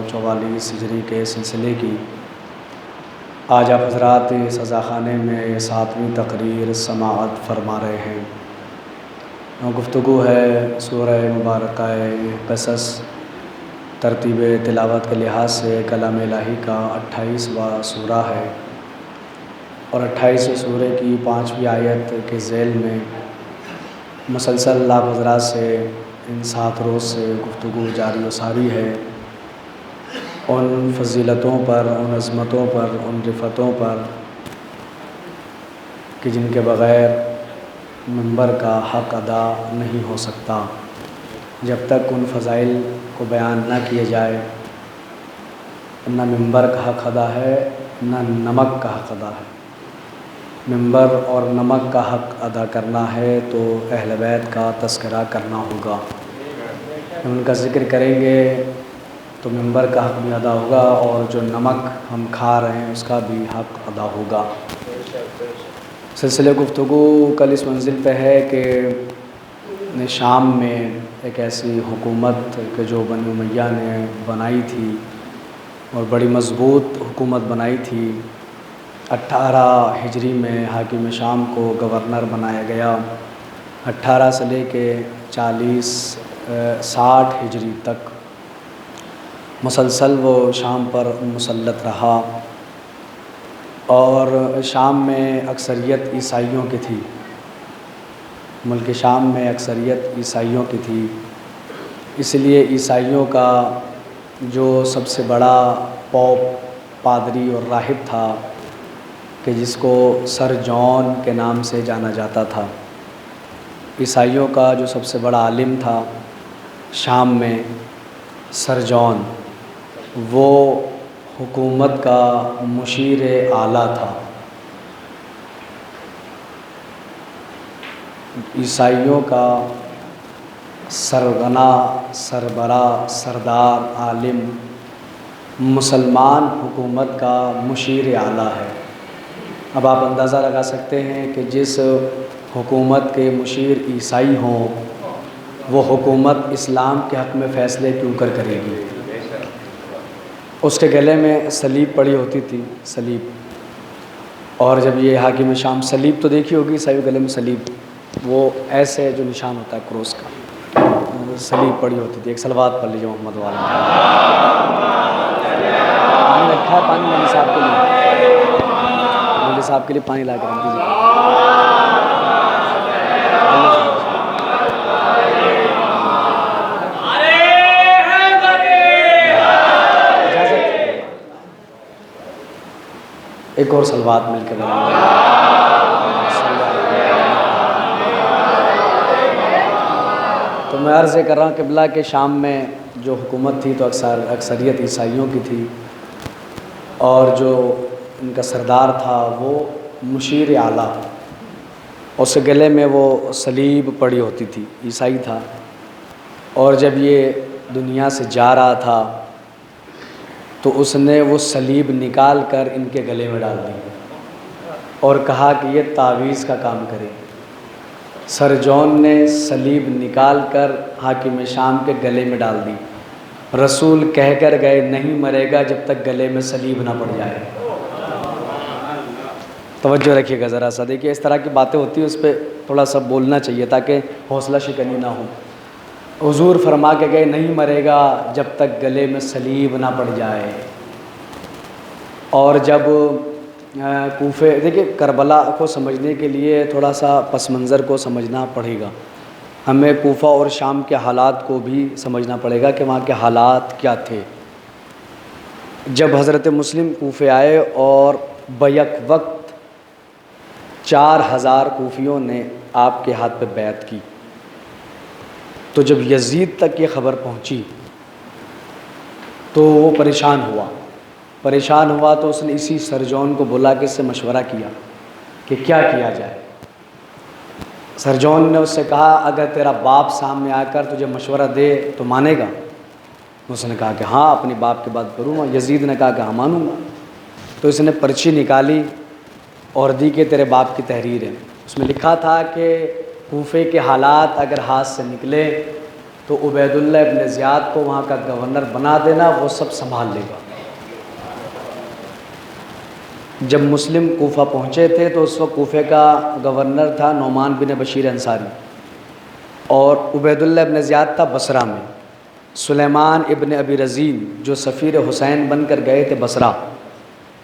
1444 हिजरी के सिलसिले की आज आप हज़रात सज़ा ख़ाने में 7वीं तकरीर समाअत फरमा रहे हैं। गुफ्तगू है सूरह मुबारक क़सस। तरतीब तिलावत के लिहाज से कलाम इलाही का 28वां सूरा है और 28वें सूरे की 5वीं आयत के ज़ैल में मुसलसल आप हज़रात से इन 7 रोज़ से गुफ्तगू जारी व सारी है उन फ़जीलतों पर, उन अज़मतों पर, उन रिफ़तों पर कि जिनके बग़ैर मिंबर का हक़ अदा नहीं हो सकता। जब तक उन फ़ज़ाइल को बयान न किए जाए न मिंबर का हक़ अदा है न नमक का हक़ अदा है। मिंबर और नमक का हक़ अदा करना है तो अहले बैत का तज़किरा करना होगा। जब उनका ज़िक्र करेंगे तो मिंबर का हक़ भी अदा होगा और जो नमक हम खा रहे हैं उसका भी हक़ अदा होगा। सिलसिले गुफ्तगू कल इस मंजिल पे है कि शाम में एक ऐसी हुकूमत कि जो बनी उमैया ने बनाई थी और बड़ी मज़बूत हुकूमत बनाई थी। 18 हिजरी में हाकिम शाम को गवर्नर बनाया गया। 18 से लेके 60 हिजरी तक मुसलसल वो शाम पर मुसल्लत रहा और शाम में अक्सरियत ईसाइयों की थी। मुल्क शाम में अक्सरियत ईसाइयों की थी, इसलिए ईसाइयों का जो सबसे बड़ा पोप, पादरी और राहिब था कि जिसको सर जॉन के नाम से जाना जाता था, ईसाइयों का जो सबसे बड़ा आलिम था शाम में सर जॉन, वो हुकूमत का मुशीर आला था। ईसाइयों का सरगना, सरबरा, सरदार, आलिम, मुसलमान हुकूमत का मुशीर आला है। अब आप अंदाज़ा लगा सकते हैं कि जिस हुकूमत के मुशीर ईसाई हों वो हुकूमत इस्लाम के हक़ में फ़ैसले क्यों कर करेगी। उसके गले में सलीब पड़ी होती थी, सलीब। और जब ये हाकिम शाम, सलीब तो देखी होगी ईसाई गले में सलीब, वो ऐसे जो निशान होता है क्रॉस का, सलीब पड़ी होती थी। एक सलवात पढ़ लीजिए मोहम्मद वाला। पानी रखा है, पानी मौलवी साहब के लिए, मौलवी साहब के लिए पानी ला के रख दीजिए। एक और सलवात मिलकर बनाएंगे। तो मैं अर्ज़ कर रहा हूँ क़िबला के शाम में जो हुकूमत थी तो अक्सरियत ईसाइयों की थी और जो इनका सरदार था वो मुशीर आला, उसके गले में वो सलीब पड़ी होती थी, ईसाई था। और जब ये दुनिया से जा रहा था तो उसने वो सलीब निकाल कर इनके गले में डाल दी और कहा कि ये तावीज़ का काम करे। सर जॉन ने सलीब निकाल कर हाकिम शाम के गले में डाल दी। रसूल कह कर गए नहीं मरेगा जब तक गले में सलीब ना पड़ जाए। तवज्जो रखिएगा ज़रा सा, देखिए इस तरह की बातें होती हैं, उस पर थोड़ा सा बोलना चाहिए ताकि हौसला शिकनी ना हो। हुजूर फरमा के गए नहीं मरेगा जब तक गले में सलीब ना पड़ जाए। और जब कूफे, देखिए करबला को समझने के लिए थोड़ा सा पस मंज़र को समझना पड़ेगा। हमें कूफा और शाम के हालात को भी समझना पड़ेगा कि वहाँ के हालात क्या थे। जब हज़रत मुस्लिम कूफे आए और बैक वक्त 4000 कूफियों ने आपके हाथ पे बैत की, तो जब यज़ीद तक ये ख़बर पहुँची तो वो परेशान हुआ तो उसने इसी सर जॉन को बुला के इससे मशवरा किया कि क्या किया जाए। सर जॉन ने उससे कहा अगर तेरा बाप सामने आकर तुझे मशवरा दे तो मानेगा। उसने कहा कि हाँ, अपने बाप की बात करूँगा। यज़ीद ने कहा कि हाँ मानूँगा। तो इसने पर्ची निकाली और दी कि तेरे बाप की तहरीर है। उसमें लिखा था कि कूफे के हालात अगर हाथ से निकले तो उबैदुल्लाह इब्न ज़ियाद को वहाँ का गवर्नर बना देना, वो सब संभाल लेगा। जब मुस्लिम कूफा पहुँचे थे तो उस वक्त कूफे का गवर्नर था नौमान बिन बशीर अंसारी और उबैदुल्लाह इब्न ज़ियाद था बसरा में। सुलेमान इब्न अबी रज़ीन जो सफ़ीर हुसैन बनकर गए थे बसरा,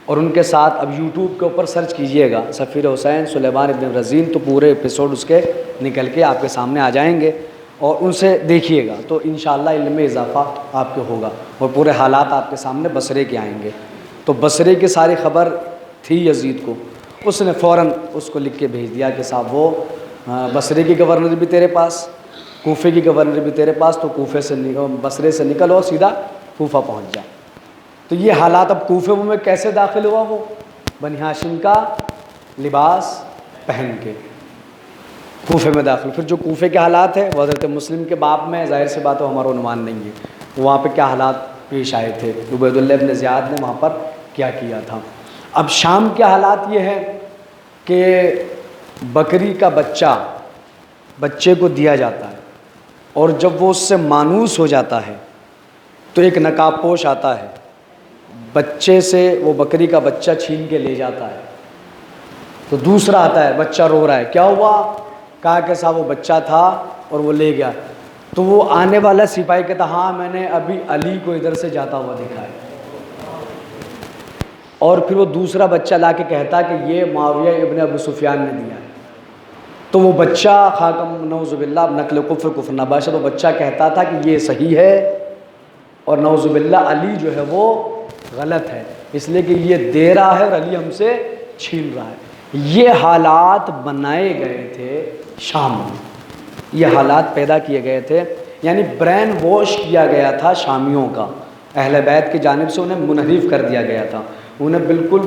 और उनके साथ अब यूट्यूब के ऊपर सर्च कीजिएगा सफ़ीर हुसैन सुलेमान इब्न रज़ीन, तो पूरे एपिसोड उसके निकल के आपके सामने आ जाएंगे और उनसे देखिएगा तो इंशाअल्लाह इल्म में इजाफ़ा आपके होगा और पूरे हालात आपके सामने बसरे के आएंगे। तो बसरे की सारी खबर थी यजीद को, उसने फ़ौरन उसको लिख के भेज दिया कि साहब वो बसरे की गवर्नर भी तेरे पास, कूफे की गवर्नर भी तेरे पास, तो कूफे से बसरे से निकल और सीधा कूफा पहुंच जा। तो ये हालात अब कूफे में कैसे दाखिल हुआ, वो बनी हाशिम का लिबास पहन के कूफे में दाखिल। फिर जो कूफे के हालात है वो हज़रत मुस्लिम के बाप में, ज़ाहिर सी बात हो हमारा अनुमान नहीं है वहाँ पे क्या हालात पेश आए थे, उबैदुल्लाह इब्न ज़ियाद ने वहाँ पर क्या किया था। अब शाम के हालात ये हैं कि बकरी का बच्चे को दिया जाता है और जब वो उससे मानूस हो जाता है तो एक नकाबपोश आता है, बच्चे से वो बकरी का बच्चा छीन के ले जाता है। तो दूसरा आता है, बच्चा रो रहा है, क्या हुआ, कहा कि साहब वो बच्चा था और वो ले गया। तो वो आने वाला सिपाही कहता हाँ मैंने अभी अली को इधर से जाता हुआ देखा है। और फिर वो दूसरा बच्चा ला के कहता कि ये मुआविया इब्न अबू सुफियान ने दिया है। तो वो बच्चा खाकम नौजुबिल्लाह नकल कुफ्र कुफ्र नबाशा, तो बच्चा कहता था कि ये सही है और नौजुबिल्लाह अली जो है वो गलत है, इसलिए कि ये दे रहा है और अली हमसे छीन रहा है। ये हालात बनाए गए थे शाम में, ये हालात पैदा किए गए थे, यानी ब्रेन वॉश किया गया था शामियों का, अहले बैत की जानिब से उन्हें मुनहरिफ कर दिया गया था, उन्हें बिल्कुल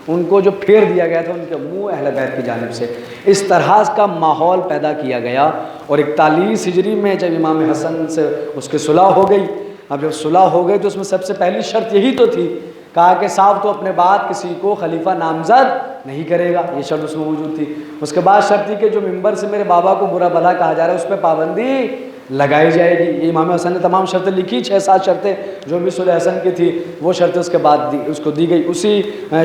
उनको जो फेर दिया गया था उनके मुंह अहले बैत की जानिब से। इस तरह का माहौल पैदा किया गया और 41 हिजरी में जब इमाम हसन से उसकी सुलह हो गई, अब जब सुलह हो गई तो उसमें सबसे पहली शर्त यही तो थी, कहा कि साहब तो अपने बाद किसी को खलीफा नामजद नहीं करेगा, ये शर्त उसमें मौजूद थी। उसके बाद शर्त थी कि जो मिंबर से मेरे बाबा को बुरा भला कहा जा रहा है उस पर पाबंदी लगाई जाएगी। ये इमाम हसन ने तमाम शर्तें लिखी, 6-7 शर्तें जो भी सुलह हसन की थी वो शर्तें उसके बाद उसको दी गई। उसी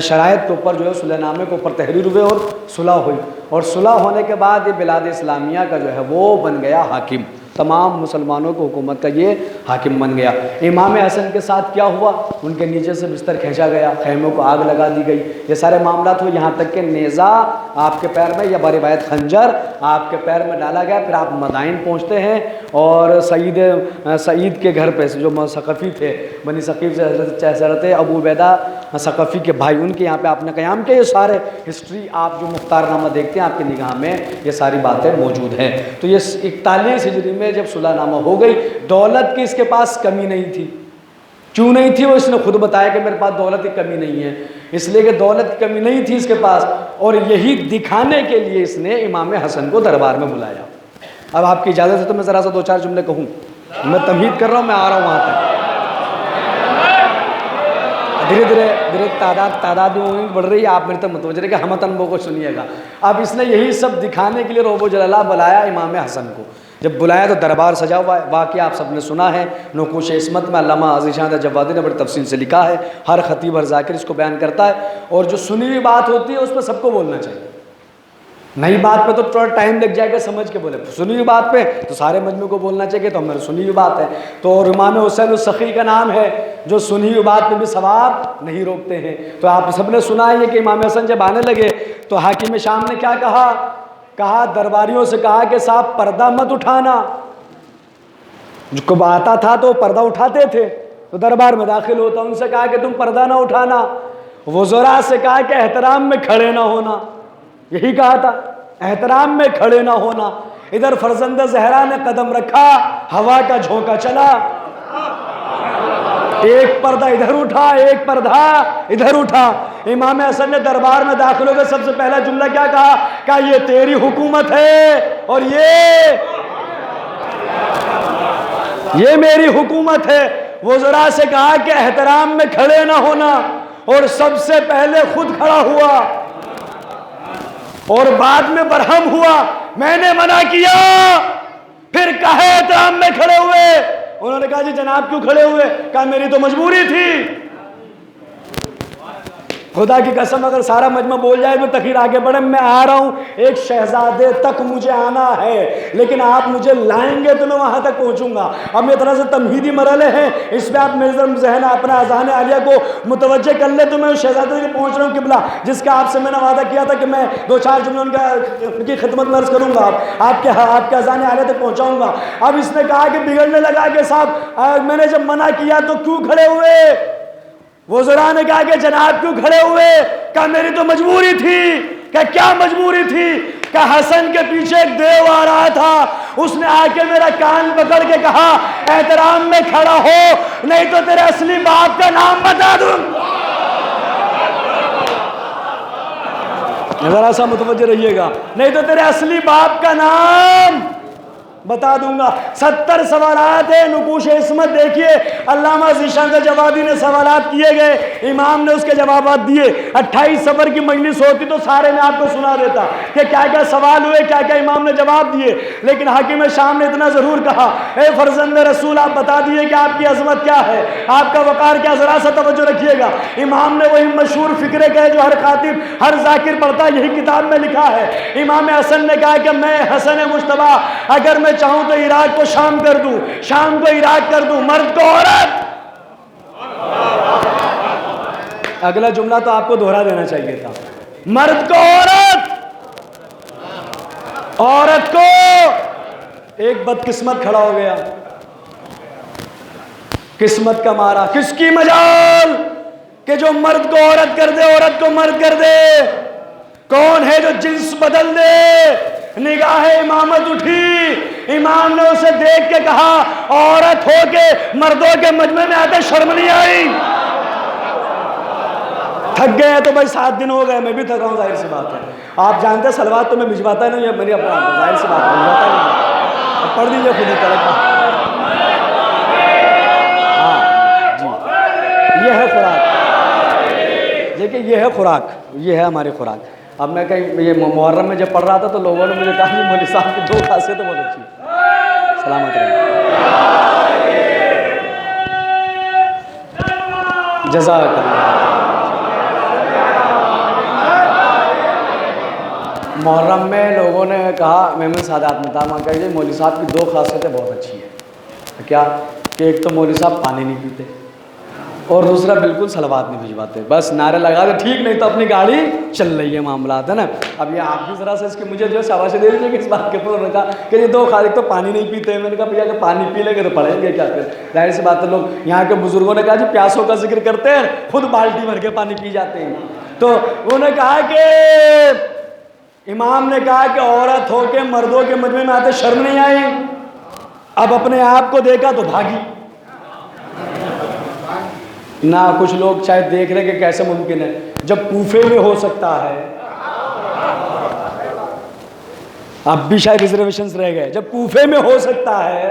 शराइत के ऊपर जो है सुलहनामे के ऊपर तहरीर हुए और सुलह हुई, और सुलह होने के बाद ये बिलाद इस्लामिया का जो है वो बन गया हाकिम, तमाम मुसलमानों को हुकूमत का ये हाकिम बन गया। इमाम हसन के साथ क्या हुआ, उनके नीचे से बिस्तर खींचा गया, खैमों को आग लगा दी गई, ये सारे मामला हुए, यहाँ तक कि नेज़ा आपके पैर में या बरिवायत खंजर आपके पैर में डाला गया। फिर आप मदाइन पहुँचते हैं और सईद के घर पे जो सक़फ़ी थे, बनी सक़ीफ़ से हज़रत अबू उबैदा सक़फ़ी के भाई, उनके यहाँ पे आपने क़याम किया। ये सारे हिस्ट्री आप जो मुख्तारनामा देखते हैं आपकी निगाह में ये सारी बातें मौजूद हैं। तो ये 41 हिजरी में जब सुलहनामा हो गई, दौलत की इसके पास कमी नहीं थी। क्यों नहीं थी वो इसने खुद बताया कि मेरे पास दौलत की कमी नहीं है, इसलिए कि दौलत की कमी नहीं थी इसके पास, और यही दिखाने के लिए इसने इमाम हसन को दरबार में बुलाया। अब आपकी इजाज़त है तो मैं ज़रा सा 2-4 जुमले कहूँ, मैं तमहीद कर रहा हूँ, मैं आ रहा हूँ वहाँ तक। धीरे धीरे तादाद में बढ़ रही है, आप मेरे तक मुतवज्जह रहिएगा, हम तनबो को सुनिएगा। अब इसने यही सब दिखाने के लिए रोबो जलाला बुलाया इमाम हसन को। जब बुलाया तो दरबार सजा हुआ है, वाक़या आप सबने सुना है, नकुश इस्मत में अल्लामा अज़ीज़ान जवादी ने बड़ी तफसील से लिखा है, हर ख़तीब हर ज़ाकिर इसको बयान करता है। और जो सुनी हुई बात होती है उस पर सबको बोलना चाहिए, नई बात पे तो थोड़ा टाइम लग जाएगा समझ के बोले, सुनी हुई बात पे तो सारे मजमू को बोलना चाहिए, तो हमारी सुनी हुई बात है। तो और इमाम हुसैन उस सखी का नाम है जो सुनी हुई बात पे भी सवाब नहीं रोकते हैं। तो आप सबने सुना है कि इमाम हसन जब आने लगे तो हाकिम शाम ने क्या कहा दरबारियों से कहा कि साहब पर्दा मत उठाना। जो आता था तो पर्दा उठाते थे तो दरबार में दाखिल होता, उनसे कहा कि तुम पर्दा ना उठाना। वज़रा से कहा कि एहतराम में खड़े ना होना, यही कहा था, एहतराम में खड़े ना होना। इधर फरजंद ज़हरा ने कदम रखा, हवा का झोंका चला, एक पर्दा इधर उठा, एक पर्दा इधर उठा। इमाम हसन ने दरबार में दाखिल होकर सबसे पहला जुमला क्या कहा, ये तेरी हुकूमत है और ये मेरी हुकूमत है। वज़रा से कहा कि एहतराम में खड़े ना होना, और सबसे पहले खुद खड़ा हुआ और बाद में बरहम हुआ, मैंने मना किया फिर कहे एहतराम में खड़े हुए। उन्होंने कहा जी जनाब क्यों खड़े हुए? कहा मेरी तो मजबूरी थी। खुदा की कसम अगर सारा मजमा बोल जाए तो तखीर आगे बढ़े। मैं आ रहा हूं, एक शहजादे तक मुझे आना है, लेकिन आप मुझे लाएंगे तो मैं वहां तक पहुंचूंगा। अब ये तरह से तमहीदी मरहले हैं, इसमें आप मेरे जहन अपना अज़ान आलिया को मुतवज्जे कर ले तो मैं उस शहजादे तक पहुंच रहा हूँ किबला, जिसका आपसे मैंने वादा किया था कि मैं 2-4 जुमले उनकी खिदमत में अर्ज करूंगा, आपके अज़ान आलिया तक पहुंचाऊंगा। अब इसने कहा कि बिगड़ने लगा कि साहब मैंने जब मना किया तो क्यों खड़े हुए? वज़रा ने कहा कि जनाब क्यों खड़े हुए? कहा मेरी तो मजबूरी थी। कहा क्या मजबूरी थी? कहा हसन के पीछे एक देव आ रहा था, उसने आके मेरा कान पकड़ के कहा एहतराम में खड़ा हो नहीं तो तेरे असली बाप का नाम बता दूं। जरा सा मुतवज्जो रहिएगा, नहीं तो तेरे असली बाप का नाम बता दूंगा। 70 सवालात है, नुकूश इस्मत देखिए, अल्लामा ज़ीशान का जवाबी ने सवालात किए गए, इमाम ने उसके जवाब दिए। 28 सफर की मजलिस होती तो सारे में आपको सुना देता कि क्या क्या सवाल हुए, क्या क्या इमाम ने जवाब दिए, लेकिन हाकिम शाम ने इतना ज़रूर कहा, ए फर्जंद रसूल आप बता दिए कि आपकी अजमत क्या है, आपका वक़ार क्या, ज़रा सा तवज्जो रखिएगा। इमाम ने वही मशहूर फ़िक्रे कहे जो हर खातिब हर जाकिर पढ़ता, यही किताब में लिखा है। इमाम हसन ने कहा कि मैं हसन मुश्तबा अगर मैं चाहूं तो इराक को शाम कर दूं, शाम को इराक कर दूं, मर्द को औरत। अगला जुमला तो आपको दोहरा देना चाहिए था, मर्द को औरत, औरत को। एक बदकिस्मत खड़ा हो गया, किस्मत का मारा, किसकी मजाल कि जो मर्द को औरत कर दे, औरत को मर्द कर दे। कौन है जो जिन्स बदल दे? निगाह इमामत उठी, इमाम ने उसे देख के कहा औरत हो के मर्दों के मजमे में आते शर्म नहीं आई? थक गए तो भाई 7 दिन हो गए, मैं भी थका हूं, जाहिर सी बात है। आप जानते हैं सलवात तो मैं भिजवाता नहीं, मेरी अपना जाहिर सी बात है, भिजवाता नहीं। पढ़ दीजिए खुद ही तरह। हाँ जी, ये है खुराक, देखिए ये है खुराक, ये है हमारी खुराक। अब मैं कहीं ये मुहर्रम में जब पढ़ रहा था तो लोगों ने मुझे कहा कि मौलवी साहब की 2 खासियतें बहुत अच्छी है। सलामत रहे, जज़ाकल्लाह। मुहर्रम में लोगों ने कहा मेमन सादात मतामा कहिए मौलवी साहब की 2 खासियतें बहुत अच्छी हैं। क्या कि एक तो मौलवी साहब पानी नहीं पीते और दूसरा बिल्कुल सलवात नहीं भिजवाते, बस नारे लगा दे ठीक, नहीं तो अपनी गाड़ी चल रही है, मामला है ना। अब ये आप भी ज़रा सा इसके मुझे जो है शाबाशी दे दीजिए कि इस बात के ऊपर उन्होंने कहा कि ये 2 खासियत तो पानी नहीं पीते। मैंने कहा भैया कि पानी पी लेंगे तो पढ़ेंगे क्या? फिर जाहिर सी बात है, लोग यहाँ के बुजुर्गों ने कहा जी प्यासों का जिक्र करते हैं, खुद बाल्टी भर के पानी पी जाते हैं। तो उन्होंने कहा कि इमाम ने कहा कि औरत हो के मर्दों के मजमे में आते शर्म नहीं आई? अब अपने आप को देखा तो भागी ना। कुछ लोग शायद देख रहे कि कैसे मुमकिन है जब कूफे में हो सकता है, अब भी शायद रिजर्वेशंस रह गए, जब कूफे में हो सकता है,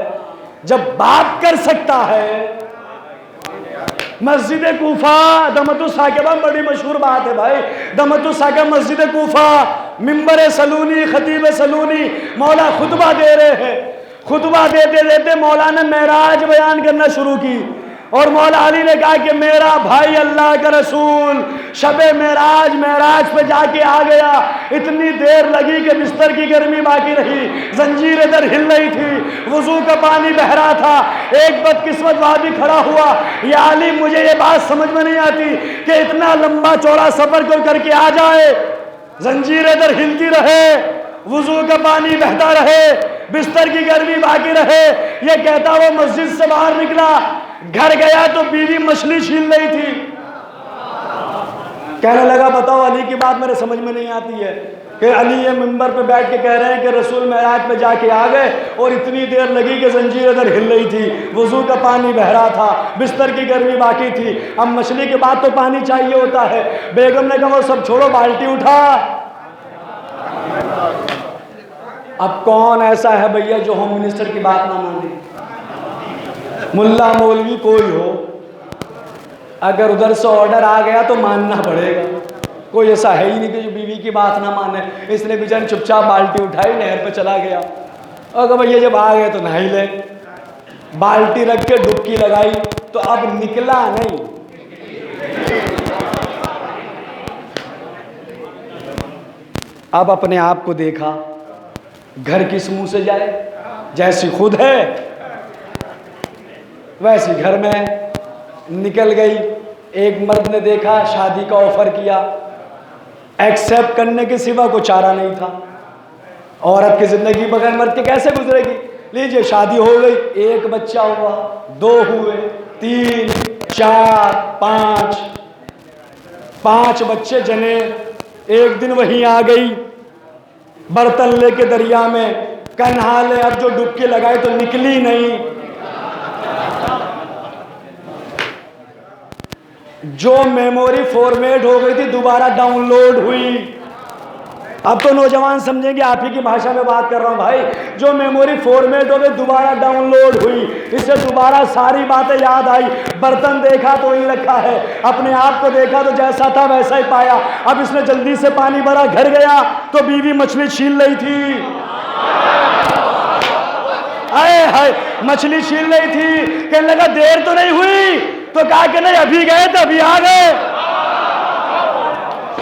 जब बात कर सकता है। मस्जिद कूफा दमतुस साकिबा बड़ी मशहूर बात है भाई। दमतुस साकिबा मस्जिद कूफा, मिंबर सलूनी, खतीब सलूनी मौला खुतबा दे रहे हैं। खुतबा देते देते मौला ने मेराज बयान करना शुरू की और मौला अली ने कहा कि मेरा भाई अल्लाह का रसूल शबे मेराज पे जाके आ गया। इतनी देर लगी कि बिस्तर की गर्मी बाकी रही, जंजीर इधर हिल रही थी, वजू का पानी बह रहा था। एक बदकिस्मत वादी खड़ा हुआ, या अली मुझे ये बात समझ में नहीं आती कि इतना लंबा चौड़ा सफर कोई करके आ जाए, जंजीर इधर हिलती रहे, वजू का पानी बहता रहे, बिस्तर की गर्मी बाकी रहे। ये कहता वो मस्जिद से बाहर निकला, घर गया तो बीवी मछली छील रही थी। कहने लगा बताओ अली की बात मेरे समझ में नहीं आती है कि अली ये मिंबर पे बैठ के कह रहे हैं कि रसूल मेराज पे जाके आ गए और इतनी देर लगी कि जंजीर इधर हिल रही थी, वजू का पानी बह रहा था, बिस्तर की गर्मी बाकी थी। अब मछली के बाद तो पानी चाहिए होता है। बेगम ने कहा वो सब छोड़ो, बाल्टी उठा। अब कौन ऐसा है भैया जो होम मिनिस्टर की बात ना माने? मुल्ला मौलवी कोई हो, अगर उधर से ऑर्डर आ गया तो मानना पड़ेगा। कोई ऐसा है ही नहीं कि जो बीवी की बात ना माने। इसने बेचारी चुपचाप बाल्टी उठाई, नहर पे चला गया। और भैया जब आ गए तो नहा ले, बाल्टी रख के डुबकी लगाई तो अब निकला नहीं। अब अपने आप को देखा, घर किस मुंह से जाए, जैसी खुद है वैसी घर में निकल गई। एक मर्द ने देखा, शादी का ऑफर किया, एक्सेप्ट करने के सिवा कोई चारा नहीं था। औरत की जिंदगी बगैर मर्द के कैसे गुजरेगी? लीजिए, शादी हो गई, एक बच्चा हुआ, 2 हुए, 3, 4, 5 बच्चे जने। एक दिन वहीं आ गई, बर्तन लेके दरिया में, कन्हा ले, अब जो डुबकी लगाई तो निकली नहीं। जो मेमोरी फॉर्मेट हो गई थी दोबारा डाउनलोड हुई। अब तो नौजवान समझेंगे आप ही की भाषा में बात कर रहा हूं भाई। जो मेमोरी फॉर्मेट हो गई दोबारा डाउनलोड हुई, इससे दोबारा सारी बातें याद आई। बर्तन देखा तो वही रखा है, अपने आप को देखा तो जैसा था वैसा ही पाया। अब इसने जल्दी से पानी भरा, घर गया तो बीवी मछली छील रही थी। आए हाय, मछली छील रही थी। कहने लगा देर तो नहीं हुई? तो कहा कि नहीं, अभी गए थे अभी आ गए,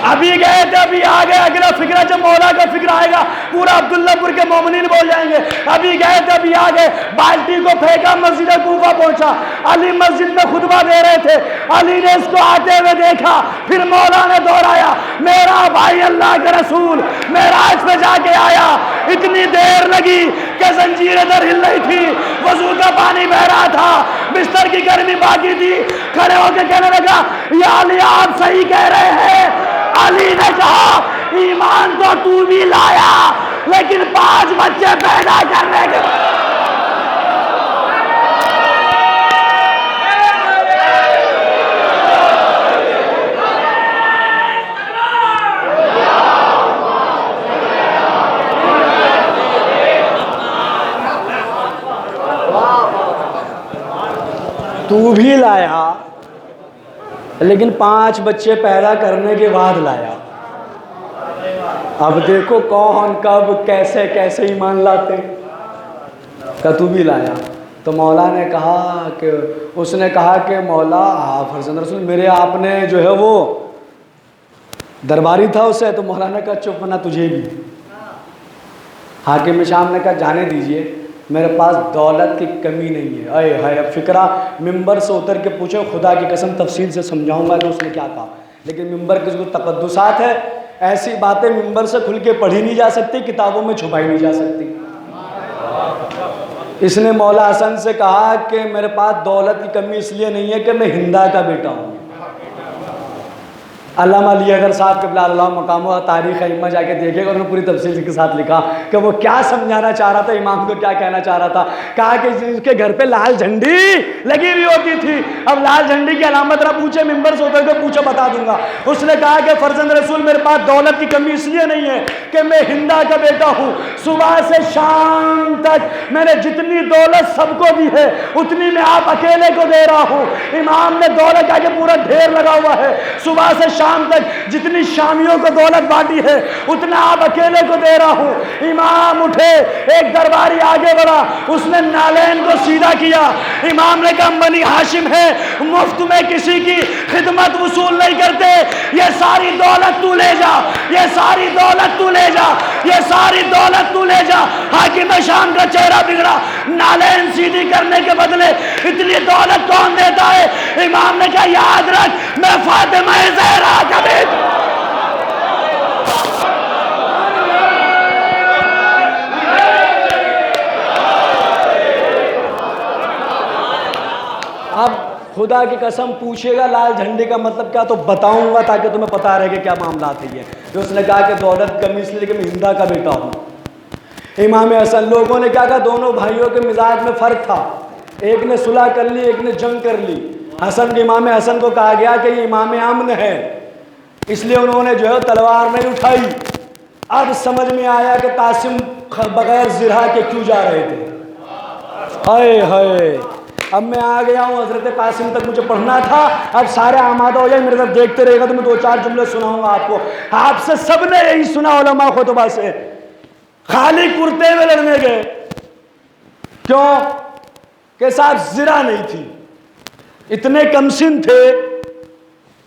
अभी गए थे अभी आ गए। अगला फिक्र जब मौला का फिक्र आएगा पूरा अब्दुल्लापुर के मोमिनीन बोल जाएंगे, अभी गए थे अभी आ गए। बाल्टी को फेंका, मस्जिद कूफा पहुंचा। अली मस्जिद में खुतबा दे रहे थे, अली ने इसको आते हुए देखा, फिर मौला ने दोहराया, मेरा भाई अल्लाह के रसूल मेराज पे जाके आया। इतनी देर लगी कि जंजीर इधर हिल रही थी, वजू का पानी बह रहा था, बिस्तर की गर्मी बाकी थी। खड़े होकर कहने लगा, या अली आप सही कह रहे हैं। अली ने कहा, ईमान तो तू भी लाया, लेकिन 5 बच्चे पैदा करने के तू भी लाया, लेकिन 5 बच्चे पैदा करने के बाद लाया। अब देखो कौन कब कैसे कैसे ईमान लाते। का तू भी लाया। तो मौला ने कहा कि, उसने कहा कि मौला आप फर्जंद रसूल, मेरे आपने जो है वो दरबारी था उसे। तो मौला ने कहा चुप ना, तुझे भी। हाकिम शाम ने कहा जाने दीजिए, मेरे पास दौलत की कमी नहीं है। अरे हाय, अब फिक्रा मिंबर से उतर के पूछो, खुदा की कसम तफसील से समझाऊंगा कि उसने क्या कहा। लेकिन मिंबर के जो तकद्दुसात है, ऐसी बातें मिंबर से खुल के पढ़ी नहीं जा सकती, किताबों में छुपाई नहीं जा सकती। इसने मौला हसन से कहा कि मेरे पास दौलत की कमी इसलिए नहीं है कि मैं हिंदा का बेटा हूँ। अल्लामा अली अगर साहब के बिला मकाम तारीख़ इम्मा जाके देखेगा, उन्होंने पूरी तफसील के साथ लिखा कि वो क्या समझाना चाह रहा था, इमाम को क्या कहना चाह रहा था। कहा कि उसके घर पे लाल झंडी लगी हुई होती थी। अब लाल झंडी की अलामत ना पूछे, मिंबर से उतर के पूछो, बता दूंगा। उसने कहा कि फर्जंद रसूल मेरे पास दौलत की कमी इसलिए नहीं है कि मैं हिंदा का बेटा हूँ। सुबह से शाम तक मैंने जितनी दौलत सबको दी है उतनी मैं आप अकेले को दे रहा हूँ। इमाम ने दौलत का पूरा ढेर लगा हुआ है, सुबह से शाम तक जितनी शामियों को दौलत बांटी है उतना आप अकेले को दे रहा हूं। इमाम उठे, एक दरबारी आगे बढ़ा, उसने नालैन को सीधा किया। इमाम ने कहा बनी हाशिम है, मुफ्त में किसी की खिदमत वसूल नहीं करते, ये सारी दौलत तू ले जा, ये सारी दौलत तू ले जा, ये सारी दौलत तू ले जा। हाकिम शाम का चेहरा बिगड़ा, नालैन सीधी करने के बदले इतनी दौलत कौन देता है? इमाम ने कहा याद रख, मैं फातिमा ज़हरा का बेटा। अब खुदा की कसम पूछेगा लाल झंडे का मतलब क्या, तो बताऊंगा ताकि तुम्हें पता रहे कि क्या मामला है ये। तो उसने कहा कि दौलत कमी इसलिए कि मैं हिंदा का बेटा हूँ। इमाम हसन, लोगों ने क्या कहा, दोनों भाइयों के मिजाज में फ़र्क था, एक ने सुलह कर ली, एक ने जंग कर ली। हसन के इमाम हसन को कहा गया कि ये इमाम अमन है, इसलिए उन्होंने जो है तलवार नहीं उठाई। अब समझ में आया कि कासिम बगैर जिरहा के क्यों जा रहे थे। हाय हाय, अब मैं आ गया हूँ हजरत कासिम तक, मुझे पढ़ना था। अब सारे आमादा हो जाए, मेरे तरफ देखते रहेगा तो मैं 2-4 जुमले सुनाऊंगा आपको। आपसे सबने यही सुना उलमा खुतबा से। खाली कुर्ते में लड़ने गए, क्यों? कि साहब ज़िरा नहीं थी, इतने कमसिन थे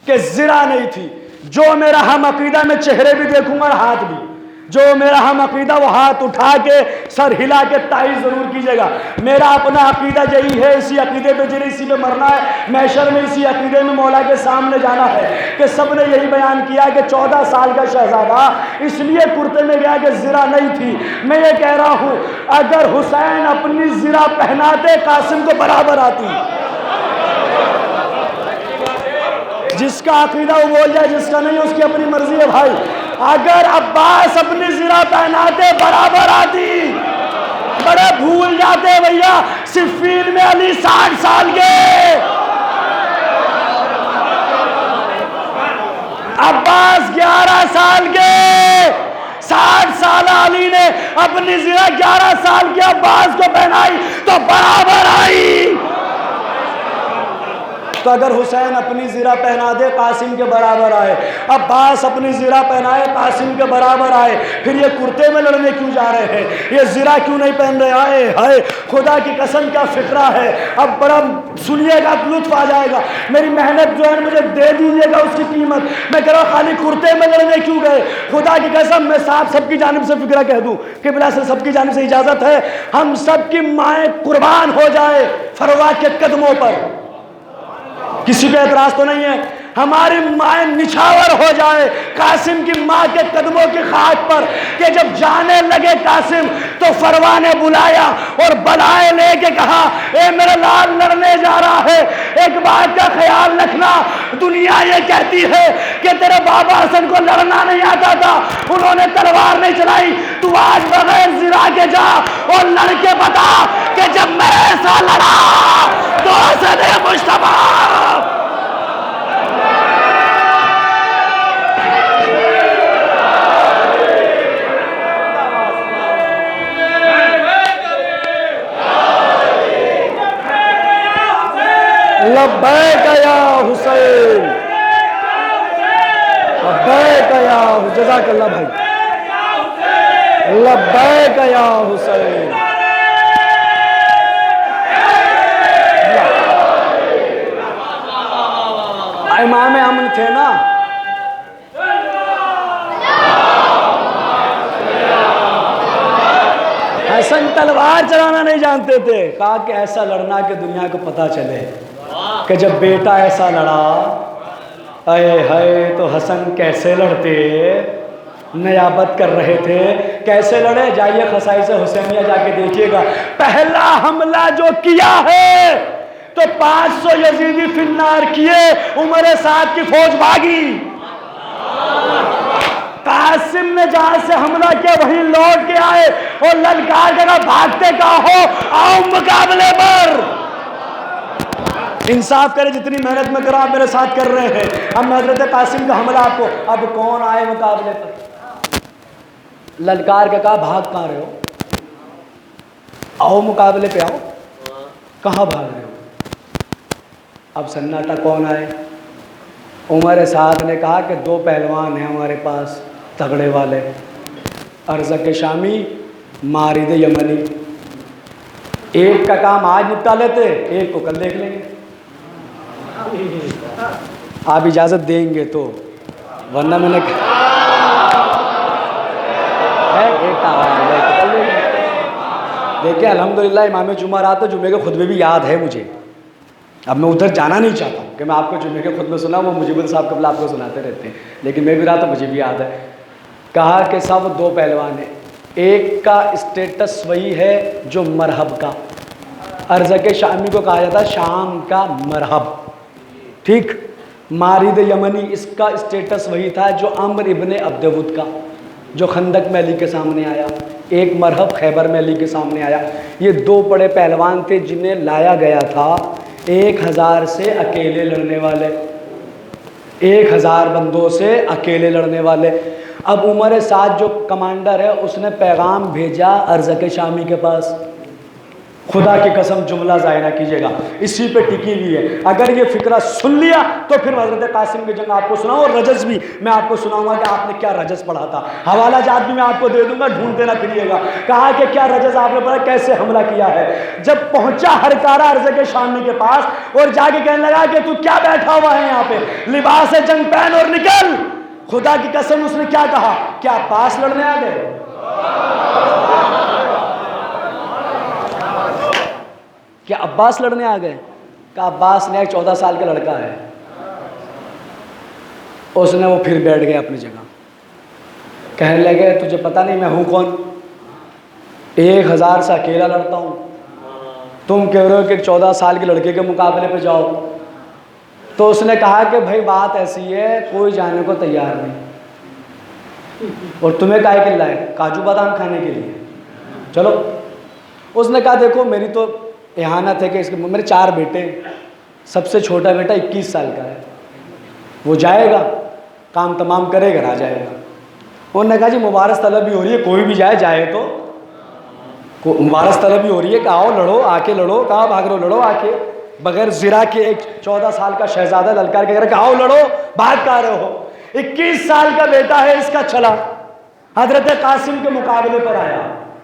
कि ज़िरा नहीं थी। जो मेरा हम अकीदा में चेहरे भी देखूंगा और हाथ भी, जो मेरा हम अकीदा वो हाथ उठा के सर हिला के ताई ज़रूर कीजिएगा। मेरा अपना अकीदा यही है, इसी अकीदे पे जीना, इसी पे मरना है, मैशर में इसी अकीदे में मौला के सामने जाना है। कि सब ने यही बयान किया कि 14 साल का शहजादा इसलिए कुर्ते में गया कि ज़िरा नहीं थी। मैं ये कह रहा हूँ, अगर हुसैन अपनी ज़िरा पहनाते कासिम को बराबर आती। जिसका अकीदा वो बोल जाए, जिसका नहीं उसकी अपनी मर्जी है भाई। अगर अब्बास अपनी ज़िरा पहनाते बराबर आती। बड़े भूल जाते भैया, सिफ़ीन में अली 60 साल के, अब्बास 11 साल के। 60 साल अली ने अपनी ज़िरा 11 साल के अब्बास को पहनाई तो बराबर आई। तो अगर हुसैन अपनी ज़िरा पहना दे कासिम के बराबर आए, अब्बास अपनी ज़िरा पहनाए कासिम के बराबर आए, फिर ये कुर्ते में लड़ने क्यों जा रहे हैं? ये ज़िरा क्यों नहीं पहन रहे? आए हाय खुदा की कसम क्या फ़िक्रा है। अब बड़ा सुनिएगा, लुत्फ आ जाएगा। मेरी मेहनत जो है मुझे दे दीजिएगा उसकी कीमत। मैं कह रहा हूँ खाली कुर्ते में लड़ने क्यों गए? खुदा की कसम मैं साफ सबकी जानिब से फ़िक्रा कह दूँ कि बिला से सबकी जानिब से इजाज़त है, हम सबकी माएँ कुर्बान हो जाए फरवा के कदमों पर। किसी को एतराज तो नहीं है? हमारी माएँ निछावर हो जाए कासिम की माँ के कदमों की खाक पर। कि जब जाने लगे कासिम तो फरवा ने बुलाया और बलाए लेके कहा, ए मेरा लाल लड़ने जा रहा है, एक बात का ख्याल रखना, दुनिया ये कहती है कि तेरे बाबा हसन को लड़ना नहीं आता था, उन्होंने तलवार नहीं चलाई, तू आज बगैर ज़िरा के जा और लड़के बता कि जब मैं ऐसा लड़ा तो असद मुश्तबा। लब्बैक या हुसैन, लब्बैक या हुसैन, जज़ाकल्लाह भाई, लब्बैक या हुसैन। इमाम अमन थे ना, हसन तलवार चलाना नहीं जानते थे। कहा कि ऐसा लड़ना कि दुनिया को पता चले कि जब बेटा ऐसा लड़ा, अये हाय तो हसन कैसे लड़ते, नयाबत कर रहे थे, कैसे लड़े। जाइए खसाई से हुसैनिया जाके देखिएगा। पहला हमला जो किया है तो 500 यजीदी फिन्नार किए, उमर साद की फौज भागी। कासिम ने जहां से हमला किया वहीं लौट के आए और ललकार के भागते का हो, आओ मुकाबले पर। इंसाफ करे, जितनी मेहनत में करो आप मेरे साथ कर रहे हैं। अब हजरत कासिम का हमला आपको, अब कौन आए मुकाबले पर? ललकार के कहा भाग कहाँ रहे हो, आओ मुकाबले पे आओ। कहाँ भाग रहे हो? अब सन्नाटा, कौन आए? उमर साद ने कहा कि 2 पहलवान हैं हमारे पास तगड़े वाले, अर्ज़क शामी, मारिद यमनी। एक का काम आज निपटा लेते, एक को कल देख लेंगे। आप इजाज़त देंगे तो, वरना मैंने देखिए अल्हम्दुलिल्लाह इमाम जुमा रात तो जुमे के खुतबे भी याद है मुझे। अब मैं उधर जाना नहीं चाहता हूँ कि मैं आपको जुमे के खुतबे सुना, वो मुजीबुल साहब कबला आपको सुनाते रहते हैं, लेकिन मैं भी रहा तो मुझे भी याद है। कहा कि सब 2 पहलवान हैं, एक का स्टेटस वही है जो मरहब का, अर्ज़क शामी को कहा जाता है शाम का मरहब, ठीक। मारिद यमनी, इसका स्टेटस वही था जो अम्र इब्ने अब्दवुद का, जो खंदक में अली के सामने आया। एक मरहब खैबर में अली के सामने आया। ये 2 बड़े पहलवान थे जिन्हें लाया गया था 1000 से अकेले लड़ने वाले, 1000 बंदों से अकेले लड़ने वाले। अब उमर साद जो कमांडर है उसने पैगाम भेजा अर्ज़क शामी के पास खुदा की कसम जुमला ज़ाया ना कीजिएगा, इसी पे टिकी हुई है। अगर ये फिक्रा सुन लिया तो फिर हज़रत कासिम की जंग आपको सुनाऊँ, और रजस भी मैं आपको सुनाऊंगा कि आपने क्या रजस पढ़ा था। हवाला जात भी मैं आपको दे दूंगा, ढूंढते ना फिरिएगा। कहा कि क्या रजस आपने पढ़ा, कैसे हमला किया है। जब पहुंचा हरकारा अर्ज़ के शामी के पास और जाके कहने लगा कि तू क्या बैठा हुआ है यहाँ पे, लिबास जंग पहन और निकल। खुदा की कसम उसने क्या कहा, क्या पास लड़ने आ गए? क्या अब्बास लड़ने आ गए? कहा अब्बास ने एक 14 साल का लड़का है। उसने वो फिर बैठ गया अपनी जगह, कहने लगे तुझे पता नहीं मैं हूं कौन, 1000 से अकेला लड़ता हूं, तुम कह रहे हो कि 14 साल के लड़के के मुकाबले पे जाओ। तो उसने कहा कि भाई बात ऐसी है, कोई जाने को तैयार नहीं, और तुम्हें काहे के लाए, काजू बादाम खाने के लिए, चलो। उसने कहा देखो मेरी तो एहानत है कि इसके मेरे 4 बेटे, सबसे छोटा बेटा 21 साल का है, वो जाएगा काम तमाम करेगा आ जाएगा। उन्होंने कहा जी मुबारक तलब भी हो रही है, कोई भी जाए तो मुबारक तलब भी हो रही है कि आओ लड़ो, आके लड़ो। कहाँ भाग रहे हो, लड़ो आके, बगैर ज़िरा के एक 14 साल का शहजादा ललकार के घर आओ लड़ो, भाग कहाँ रहे हो। 21 साल का बेटा है इसका, चला हजरत कासिम के मुकाबले पर आया।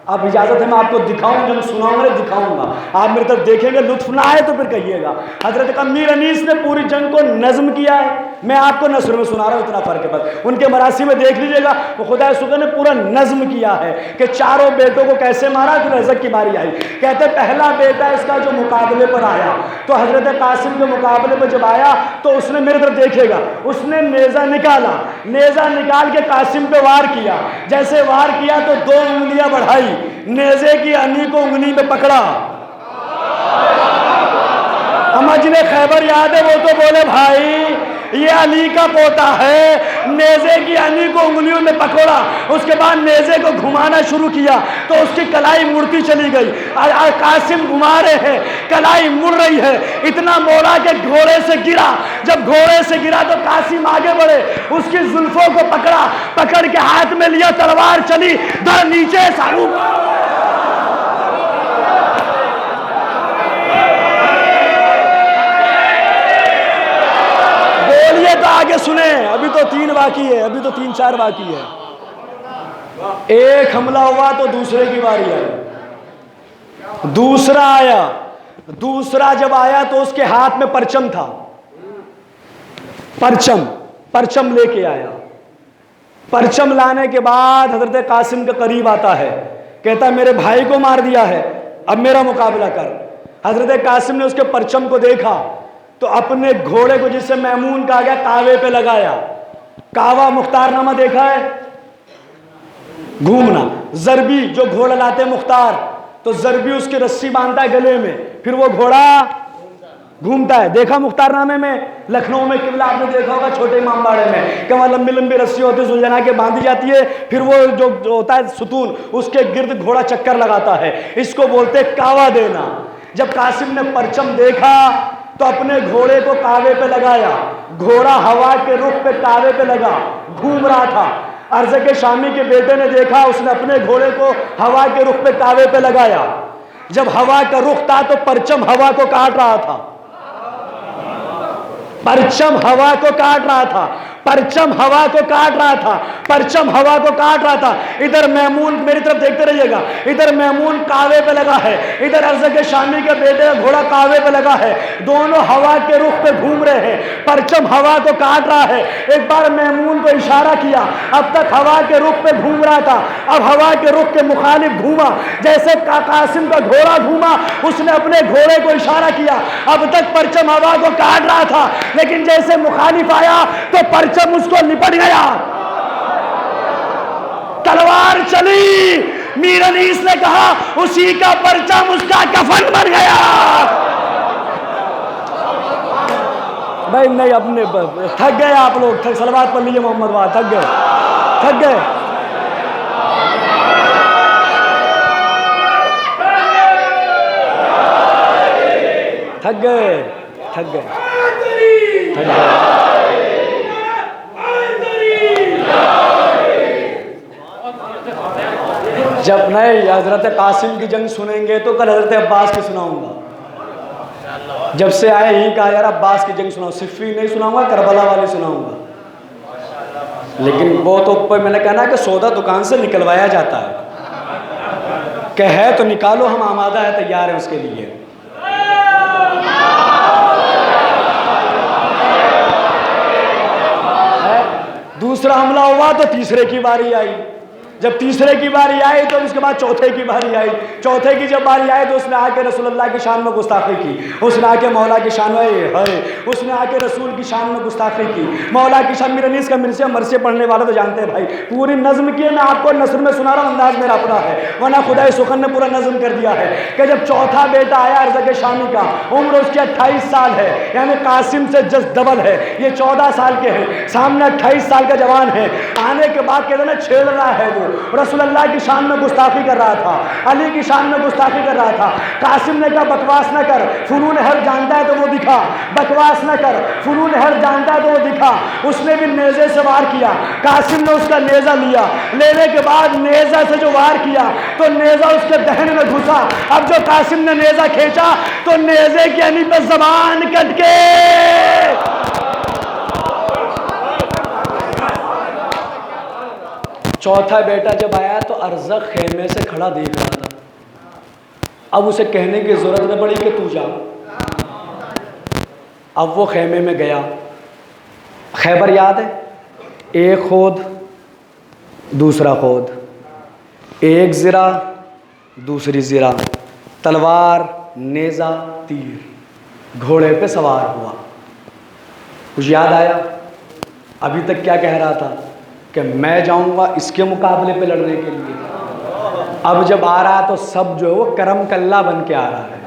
अब इजाज़त है मैं आपको दिखाऊं, जो मैं सुनाऊंगा दिखाऊंगा, आप मेरी तरफ देखेंगे, लुत्फ ना आए तो फिर कहिएगा। हजरत का मीर अनीस ने पूरी जंग को नज़्म किया है, मैं आपको नस्र में सुना रहा हूँ, इतना फ़र्क है बस। उनके मरासी में देख लीजिएगा, वो खुदा शुक्र ने पूरा नज़्म किया है कि चारों बेटों को कैसे मारा। फिर रज़क की बारी आई, कहते पहला बेटा इसका जो मुकाबले पर आया, तो हजरत कासिम के मुकाबले पर जब आया तो उसने मेरी तरफ देखेगा, उसने नेज़ा निकाला, नेज़ा निकाल के कासिम पे वार किया। जैसे वार किया तो 2 उंगलियां बढ़ाई, नेज़े की अन्नी को उंगली में पकड़ा। अम्मा जिन्हें खैबर याद है वो तो बोले भाई ये अली का पोता है। नेज़े की अन्नी को उंगलियों में पकड़ा, उसके बाद नेज़े को घुमाना शुरू किया तो उसकी कलाई मुड़ती चली गई। कासिम घुमा रहे हैं, कलाई मुड़ रही है, इतना मोड़ा कि घोड़े से गिरा। जब घोड़े से गिरा तो कासिम आगे बढ़े, उसकी जुल्फों को पकड़ा, पकड़ के हाथ में लिया, तलवार चली, धड़ नीचे सारू। बोलिए तो आगे सुने, अभी तो 3 बाकी है, अभी तो 3-4 बाकी है। एक हमला हुआ तो दूसरे की बारी आई, दूसरा आया, दूसरा जब आया तो उसके हाथ में परचम था, परचम लेके आया। परचम लाने के बाद हजरत कासिम के करीब आता है, कहता है मेरे भाई को मार दिया है, अब मेरा मुकाबला कर। हजरत कासिम ने उसके परचम को देखा तो अपने घोड़े को, जिससे मैमून कहा गया, कावे पे लगाया। कावा मुख्तारनामा देखा है, घूमना। जरबी जो घोड़ा लाते मुख्तार, तो जरबी उसकी रस्सी बांधता है गले में, फिर वो घोड़ा घूमता है। देखा मुख्तारनामे में, लखनऊ में किबला आपने देखा होगा, छोटे इमाम बाड़े में, कि वहाँ लंबी लंबी रस्सी होती है, सुलझना के बांधी जाती है, फिर वो जो होता है सुतून, उसके गिर्द घोड़ा चक्कर लगाता है। इसको बोलते हैं कावा देना। जब कासिम ने परचम देखा तो अपने घोड़े को कावे पे लगाया, घोड़ा हवा के रुख पे कावे पे लगा, घूम रहा था। अर्ज़ के शामी के बेटे ने देखा, उसने अपने घोड़े को हवा के रुख पे कावे पे लगाया। जब हवा का रुख था तो परचम हवा को काट रहा था, परचम हवा को काट रहा था, परचम हवा को काट रहा था, परचम हवा को काट रहा था। इधर मैमून, मेरी तरफ देखते रहिएगा, इधर मैमून कावे पे लगा है, इधर अर्ज़ के शामी के बेटे का घोड़ा कावे पे लगा है, दोनों हवा के रुख पे घूम रहे हैं, परचम हवा को काट रहा है। एक बार मैमून को इशारा किया, अब तक हवा के रुख पे घूम रहा था, अब हवा के रुख के मुखालिफ घूमा। जैसे कासिम का घोड़ा घूमा, उसने अपने घोड़े को इशारा किया। अब तक परचम हवा को काट रहा था, लेकिन जैसे मुखालिफ आया तो परचम उसको लिपट गया, तलवार चली। मीर अनीस ने कहा उसी का परचम उसका कफन बन गया। भाई नहीं, अपने थक गए आप लोग, सलवात पढ़ लीजिए मोहम्मद वाह, थक गए, थक गए। थक गए, थक गए, थक गए। जब नहीं हज़रत कासिम की जंग सुनेंगे तो कल हज़रत अब्बास की सुनाऊंगा। जब से आए ही कहा यार अब्बास की जंग सुनाओ, सिफ़ी नहीं सुनाऊंगा, करबला वाली सुनाऊंगा। लेकिन वो तो ऊपर मैंने कहना कि सौदा दुकान से निकलवाया जाता है, कि है तो निकालो, हम आमादा है, तैयार है उसके लिए। दूसरा हमला हुआ तो तीसरे की बारी आई। जब तीसरे की बारी आई तो उसके बाद चौथे की बारी आई। चौथे की जब बारी आई तो उसने आके रसूलुल्लाह की शान में गुस्ताखी की, उसने आके मौला की शान में उसने आके रसूल की शान में गुस्ताखी की, मौला की शान। मिरनीस का मिर्से मरसे पढ़ने वाले तो जानते हैं भाई, पूरी नज़्म की मैं आपको नस्र में सुना रहा हूँ, अंदाज मेरा अपना है, वरना खुदा सुखन ने पूरा नज़्म कर दिया है कि जब चौथा बेटा आया अर्ज़ के शामी का, उम्र उसकी 28 साल है, यानी कासिम से जस्ट डबल है, ये 14 साल के हैं, सामने 28 साल का जवान है। आने के बाद कहते ना छेड़ रहा है, वो रसूलुल्लाह की शान में गुस्ताखी कर रहा था, अली की शान में गुस्ताखी कर रहा था। कासिम ने कहा बकवास न कर, फुनून हर जानता है तो वो दिखा, बकवास न कर, फुनून हर जानता है तो वो दिखा। उसने भी नेज़े से वार किया, कासिम ने उसका नेज़ा लिया, लेने के बाद नेज़ा से जो वार किया तो नेज़ा उसके दहन में घुसा। अब जो कासिम ने नेज़ा खींचा तो नेज़े की यानी पे ज़बान कट के चौथा बेटा जब आया तो अर्ज़क खेमे से खड़ा देख रहा था। अब उसे कहने की ज़रूरत न पड़ी कि तू जा। अब वो खेमे में गया। खैबर याद है, एक खोद दूसरा खोद, एक ज़िरा दूसरी ज़िरा, तलवार नेज़ा तीर, घोड़े पे सवार हुआ। कुछ याद आया? अभी तक क्या कह रहा था कि मैं जाऊंगा इसके मुकाबले पे लड़ने के लिए। अब जब आ रहा तो सब जो है वो करम कल्ला बन के आ रहा है,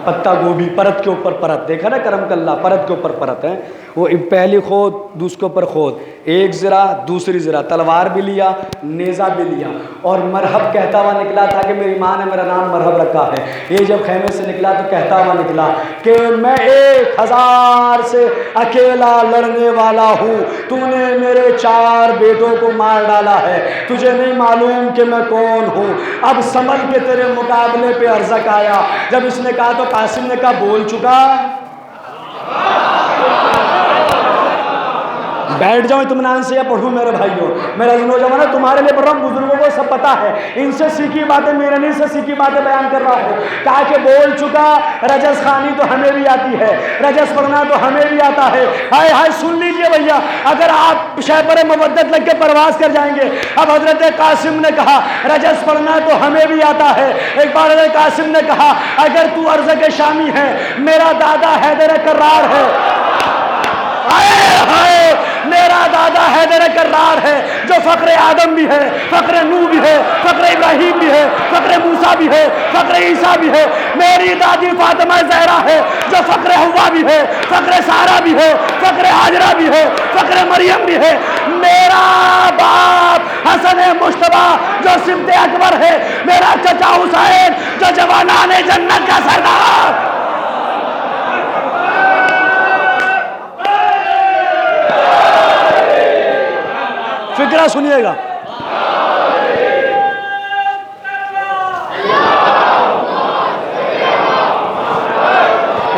पत्ता गोभी परत के ऊपर परत, देखा ना करम कल्ला परत के ऊपर परत है, वो पहली खोद दूसरे ऊपर खोद, एक ज़रा दूसरी ज़रा, तलवार भी लिया नेज़ा भी लिया, और मरहब कहता हुआ निकला था कि मेरी माँ ने मेरा नाम मरहब रखा है। ये जब खेमे से निकला तो कहता हुआ निकला कि मैं 1000 से अकेला लड़ने वाला हूँ, तूने मेरे 4 बेटों को मार डाला है, तुझे नहीं मालूम कि मैं कौन हूँ। अब समझ के तेरे मुकाबले पे अर्ज़क आया। जब इसने कहा तो कासिम ने कहा बोल चुका, बैठ जाओ इत्मीनान से या पढ़ूँ मेरे भाइयों, मेरा नौजवान है, तुम्हारे लिए पढ़ रहा हूँ, बुजुर्गों को सब पता है, इनसे सीखी बातें, मीरानी से सीखी बातें बयान कर रहा हूँ। कहा कि बोल चुका, रजस खानी तो हमें भी आती है, रजस पढ़ना तो हमें भी आता है। हाय हाय सुन लीजिए भैया, अगर आप शहबर मवद्दत लग के परवास कर जाएंगे। अब हजरत कासिम ने कहा रजस पढ़ना तो हमें भी आता है। एक बार हजरत कासिम ने कहा अगर तू अर्ज़ के शामी है, मेरा दादा हैदर कर्रार है, मेरा दादा हैदर कर्रार है, जो फ़ख्र आदम भी है, फ़ख्र नूह भी है, फ़ख्र इब्राहिम भी है, फ़ख्र मूसा भी है, फ़ख्र ईसा भी है। मेरी दादी फातिमा ज़हरा है, जो फ़ख्र हव्वा भी है, फ़ख्र सारा भी है, फ़ख्र हाजरा भी है, फ़ख्र मरियम भी है। मेरा बाप हसन मुश्तबा जो सिमते अकबर है, मेरा चचा हुसैन जो जवानाने जन्नत का सरदार। फिक्रा सुनिएगा,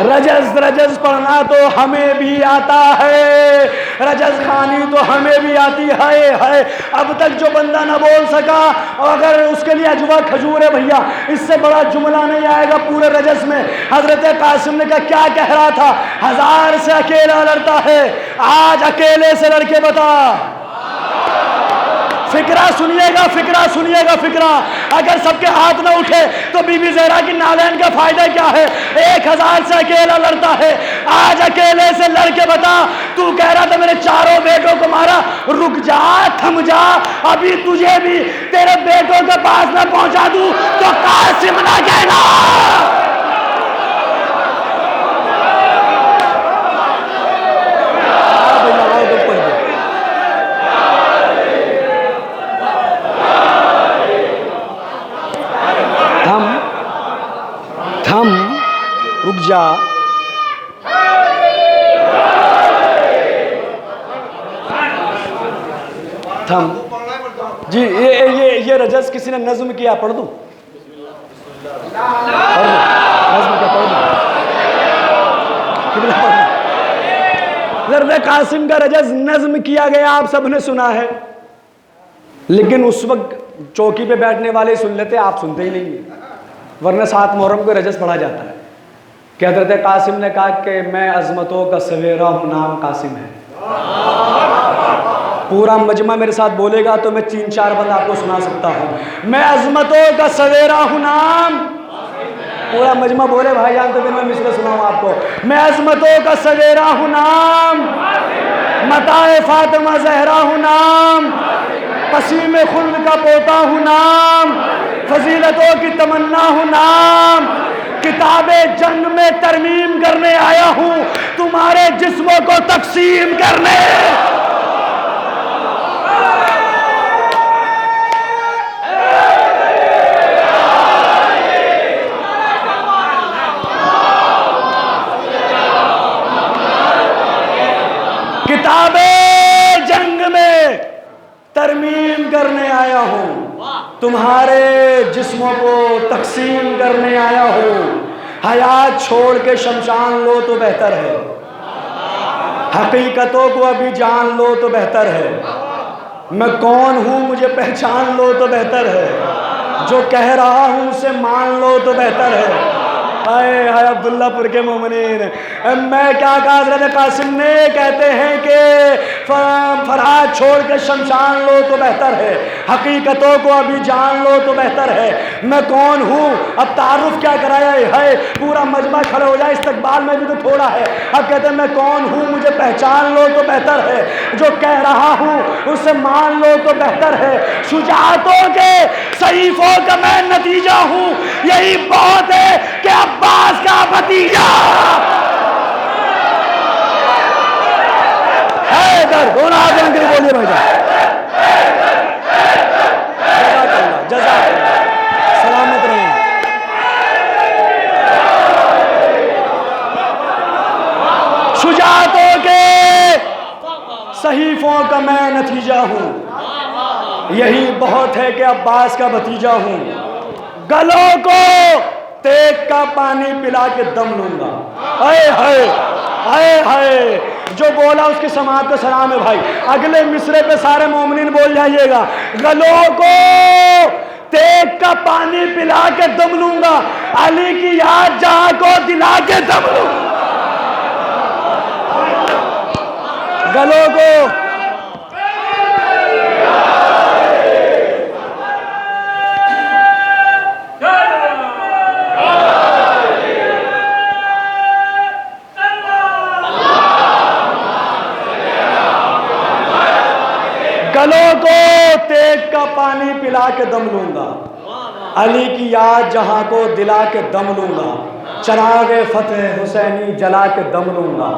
रजस रजस पढ़ना तो हमें भी आता है, रजस खानी तो हमें भी आती है। अब तक जो बंदा ना बोल सका, और अगर उसके लिए अजवा खजूर है भैया, इससे बड़ा जुमला नहीं आएगा पूरे रजस में। हजरत कासिम ने कहा क्या कह रहा था, 1000 से अकेला लड़ता है, आज अकेले से लड़के बता। फिक्रा सुनिएगा, फिक्रा सुनिएगा, फिक्रा। अगर सबके हाथ ना उठे तो बीबी ज़हरा की नालैन का फायदा क्या है। 1000 से अकेला लड़ता है, आज अकेले से लड़के बता। तू कह रहा था मेरे 4 बेटों को मारा, रुक जा, थम जा, अभी तुझे भी तेरे बेटों के पास ना पहुंचा दूं तो कासिम ना कहना। रुक जा, थम, जी ये रजस किसी ने नज्म किया, पढ़ दूं? नज्म क्या पढ़ दूं? ज़र्द कासिम का रजस नज्म किया गया, आप सबने सुना है, लेकिन उस वक्त चौकी पे बैठने वाले सुन लेते, आप सुनते ही नहीं, वरना 7 मुहर्रम को रजस पढ़ा जाता है कि हज़रत कासिम ने कहा कि मैं अज़मतों का सवेरा हूँ, नाम कासिम है। पूरा मजमा मेरे साथ बोलेगा तो मैं 3-4 बंद आपको सुना सकता हूँ। मैं अज़मतों का सवेरा हूँ, नाम, पूरा मजमा बोले भाईजान तो फिर मैं मिसरे सुनाऊँ आपको। मैं अज़मतों का सवेरा हूँ, नाम, मताए फातिमा ज़हरा हूँ, नाम, पसीम खुल्द का पोता हूँ, नाम, फजीलतों की तमन्ना हूँ, नाम, किताबे जंग में तरमीम करने आया हूँ, तुम्हारे जिस्मों को तकसीम करने। किताबे जंग में तरमीम करने आया हूँ, तुम्हारे जिस्मों को तकसीम करने आया हूँ। हयात छोड़ के शमशान लो तो बेहतर है, हकीकतों को अभी जान लो तो बेहतर है। मैं कौन हूँ मुझे पहचान लो तो बेहतर है, जो कह रहा हूँ उसे मान लो तो बेहतर है। हाय हाय अब्दुल्लापुर के मोमिनीन, मैं क्या कहा हज़रत कासिम ने, कहते हैं कि फराज छोड़ के शमशान लो तो बेहतर है, हकीकतों को अभी जान लो तो बेहतर है। मैं कौन हूँ, अब तारुफ क्या कराया है, पूरा मजमा खड़ा हो जाए, इस्तकबाल में भी तो थोड़ा है। अब कहते हैं मैं कौन हूँ मुझे पहचान लो तो बेहतर है, जो कह रहा हूँ उसे मान लो तो बेहतर है। शुजाअतों के सहीफों का मैं नतीजा हूँ, यही बहुत है कि अब्बास का भतीजा हैदर। दोनों हाथ के लिए बोलिए भाईजान, जज़ाकल्लाह, सलामत रहें। शुजाअतों के सहीफों का मैं नतीजा हूँ, यही बहुत है कि अब्बास का भतीजा हूँ। गलों को तेग का पानी पिला के दम लूंगा। हाय हाय हाय हाय, जो बोला उसकी समाअत को सलाम है भाई। अगले मिसरे पे सारे मोमिनीन बोल जाइएगा, गलों को तेग का पानी पिला के दम लूंगा, अली की याद जहां को दिला के दम लूंगा। गलों को गलों को तेग का पानी पिला के दम लूंगा, अली की याद जहां को दिला के दम लूंगा, चरागे फतेह हुसैनी जला के दम लूंगा,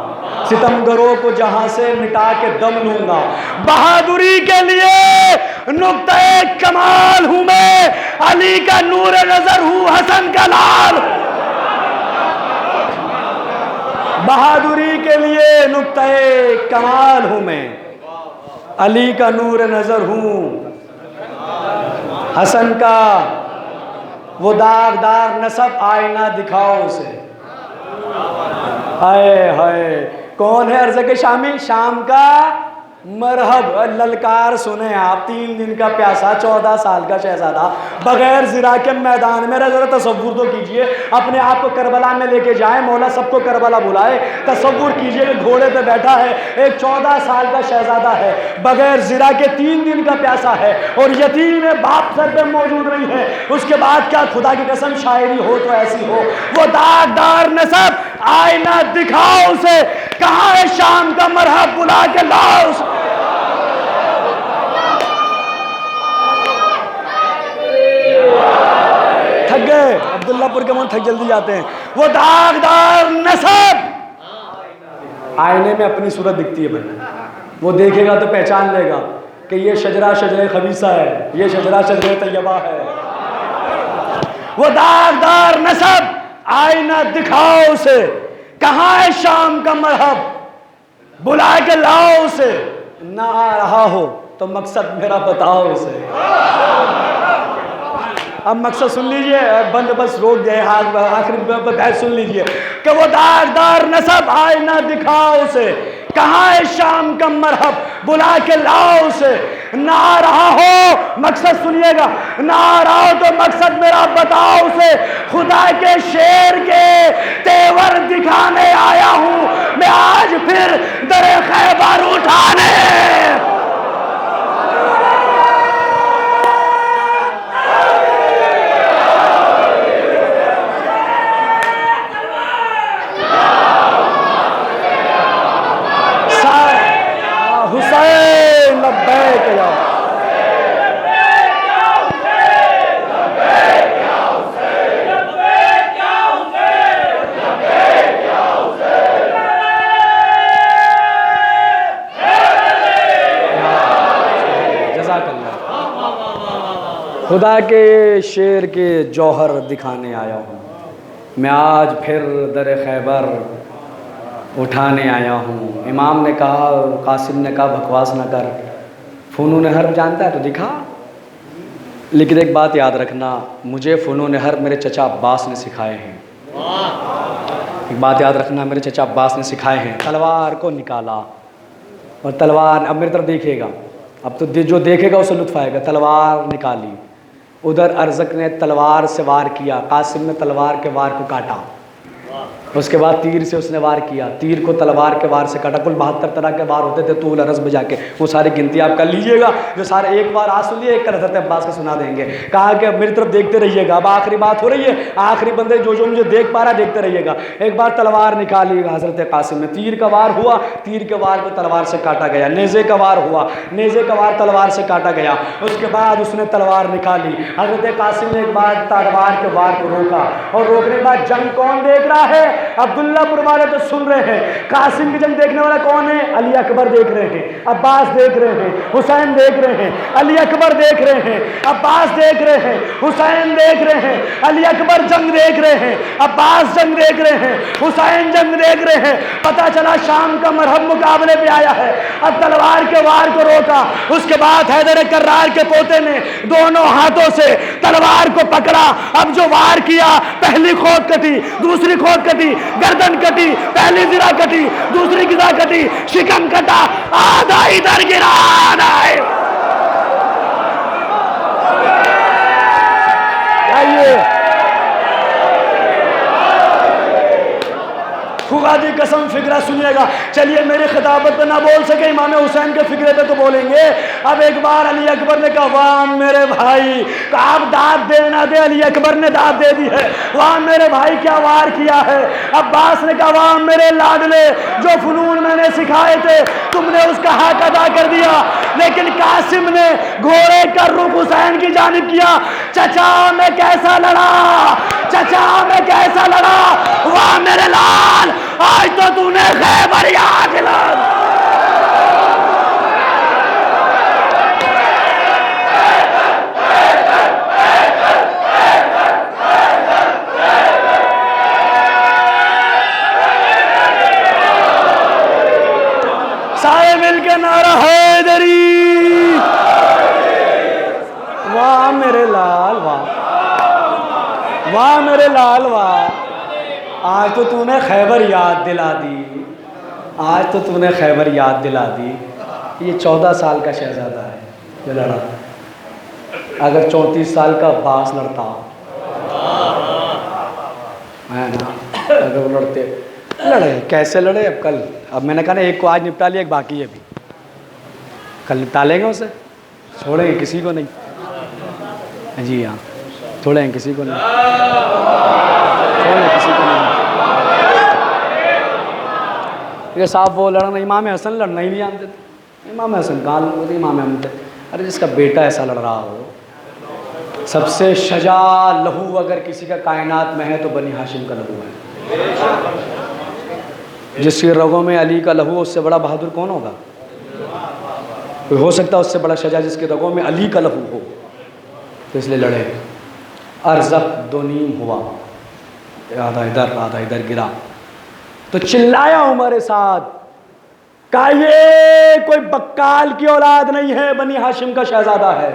सितमगरों को जहां से मिटा के दम लूंगा। बहादुरी के लिए नुक्ते कमाल हूं मैं, अली का नूर नजर हूं, हसन का लाल। बहादुरी के लिए नुक्ते कमाल हूं मैं, अली का नूर नजर हूं, हसन का वो दागदार नसब आईना दिखाओ उसे। हाय हाय, कौन है अर्ज़ के शामी, शाम का मरहब। ललकार सुने आप, 3 दिन का प्यासा, 14 साल का शहजादा, बगैर ज़िरा के मैदान में। ज़रा तसव्वुर तो कीजिए, अपने आप को करबला में लेके जाए, मौला सबको करबला बुलाए। तसव्वुर कीजिए कि घोड़े पे बैठा है, एक 14 साल का शहजादा है, बगैर ज़िरा के 3 दिन का प्यासा है, और यतीम है, बाप सर पे मौजूद नहीं है। उसके बाद क्या, खुदा की कसम शायरी हो तो ऐसी हो, वो दागदार नसब आईना दिखाओ उसे, कहाँ है शाम का मरहब, बुला के लाओ उसे। थक गए अब्दुल्लापुर के मन, थक जल्दी जाते हैं। वो दागदार नसब आईने में अपनी सूरत दिखती है भाई, वो देखेगा तो पहचान लेगा कि ये शजरा शजरे खबीसा है, ये शजरा शजरे तैयबा है। वो दागदार नसब आईना दिखाओ उसे, कहाँ है शाम का मरहब, बुला के लाओ उसे। ना आ रहा हो तो मकसद मेरा बताओ उसे। अब मकसद सुन लीजिए, बंद बस रोक दे हाथ, आखिरी बहस सुन लीजिए कि वो दागदार नसब आए ना दिखाओ उसे, कहाँ है शाम का मरहब बुला के लाओ उसे। ना आ रहा हो मकसद सुनिएगा, ना आ रहा हो तो मकसद मेरा बताओ उसे, खुदा के शेर के तेवर दिखाने आया हूं मैं आज फिर दरे खैबर उठाने। हुसैन लब्बैक या खुदा के शेर के जौहर दिखाने आया हूँ मैं आज फिर दर खैबर उठाने आया हूँ। इमाम ने कहा, कासिम ने कहा बकवास ना कर, फ़नून हर्ब जानता है तो दिखा। लेकिन एक बात याद रखना, मुझे फ़नून हर्ब मेरे चचा अब्बास ने सिखाए हैं। एक बात याद रखना, मेरे चचा अब्बास ने सिखाए हैं। तलवार को निकाला और तलवार, अब मेरी तरफ देखिएगा, अब तो जो देखेगा उसे लुत्फ़ आएगा। तलवार निकाली, उधर अरज़क ने तलवार से वार किया, कासिम ने तलवार के वार को काटा, उसके बाद तीर से उसने वार किया, तीर को तलवार के वार से काटा। कुल 72 तरह के वार होते थे तूल अरज़ में जाके, वो सारी गिनती आप कर लीजिएगा। जो सारे एक बार आज सुन लिए, एक हज़रत अब्बास को सुना देंगे। कहा कि मेरी तरफ देखते रहिएगा, अब आखिरी बात हो रही है, आखिरी बंदे जो मुझे देख पा रहा है देखते रहिएगा। एक बार तलवार निकाली हज़रत कासिम में, तीर का वार हुआ, तीर के वार को तलवार से काटा गया। नेज़े का वार हुआ, नेज़े का वार तलवार से काटा गया। उसके बाद उसने तलवार निकाली, हज़रत कासिम ने एक बार तलवार के वार को रोका, और रोकने के बाद जंग कौन देख रहा है? अब्दुल्लापुर वाले तो सुन रहे हैं। कासिम की जंग देखने वाला कौन है? अली अकबर देख रहे हैं, अब्बास देख रहे हैं, हुसैन देख रहे हैं, अली अकबर देख रहे हैं, अब्बास देख रहे हैं, हुसैन देख रहे हैं। अली अकबर जंग देख रहे हैं, अब्बास जंग देख रहे हैं, हुसैन जंग देख रहे हैं। पता चला शाम का मरहब मुकाबले पे आया है। अब तलवार के वार को रोका, उसके बाद हैदर कर्रार के पोते ने दोनों हाथों से तलवार को पकड़ा। अब जो वार किया, पहली खोद कटी, दूसरी खोद कटी, गर्दन कटी, पहली ज़िरा कटी, दूसरी गिरा कटी, शिकम कटा, आधा इधर गिरा, आधा आइए। खुदा की कसम फिक्रा सुनिएगा। चलिए मेरी खिताबत पे ना बोल सके, इमाम हुसैन के फिक्रे पे तो बोलेंगे। अब एक बार अली अकबर ने कहा, वाह मेरे भाई, आप दाद दे ना दे, अली अकबर ने दाद दे दी है। वाह मेरे भाई क्या वार किया है। अब्बास ने कहा, वाह मेरे लाडले, जो फनून मैंने सिखाए थे तुमने उसका हक अदा कर दिया। लेकिन कासिम ने घोड़े का रुख हुसैन की जानिब किया। चचा मैं कैसा लड़ा, चचा मैं कैसा लड़ा, वाह मेरे लाल, आज तो तूने खैबर याद दिला। सारे मिलकर नारा हैदरी, वाह मेरे लाल, वाह वाह मेरे लाल, वाह आज तो तूने खैबर याद दिला दी, आज तो तूने खैबर याद दिला दी। ये 14 साल का शहजादा है जो लड़ा। अगर 34 साल का अब्बास लड़ता है ना, अगर वो लड़े कैसे लड़े। अब मैंने कहा ना, एक को आज निपटा लिया, एक बाकी है अभी, कल निपटा लेंगे उसे, छोड़ेंगे किसी को नहीं। जी हाँ, छोड़ेंगे किसी को नहीं, छोड़ेंगे किसी को नहीं। ये साहब वो लड़ना, इमाम हसन लड़ना ही नहीं जानते थे। इमाम हसन कहाँ, इमाम अहमद, अरे जिसका बेटा ऐसा लड़ रहा हो। सबसे शजा लहू अगर किसी का कायनात में है तो बनी हाशिम का लहू है। जिसके रगों में अली का लहू, उससे बड़ा बहादुर कौन होगा? कोई हो सकता है उससे बड़ा शजा जिसके रगों में अली का लहू हो? तो इसलिए लड़े। अरज़क दो नीम हुआ, आधा इधर गिरा, तो चिल्लाया उमर साद का, ये कोई बक्काल की औलाद नहीं है, बनी हाशिम का शहजादा है।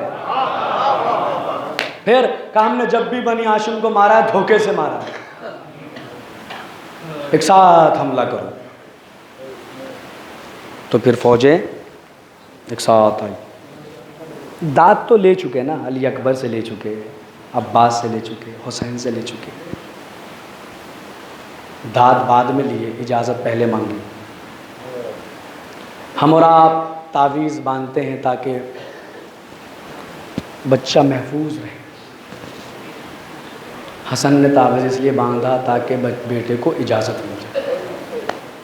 फिर कहा हमने जब भी बनी हाशिम को मारा है धोखे से मारा है, एक साथ हमला करो। तो फिर फौजें एक साथ आई। दाद तो ले चुके ना, अली अकबर से ले चुके, अब्बास से ले चुके, हुसैन से ले चुके, दाद बाद में लिए, इजाज़त पहले मांगी। हम और आप तावीज़ बांधते हैं ताकि बच्चा महफूज रहे। हसन ने तावीज़ इसलिए बांधा ताकि बेटे को इजाज़त मिले।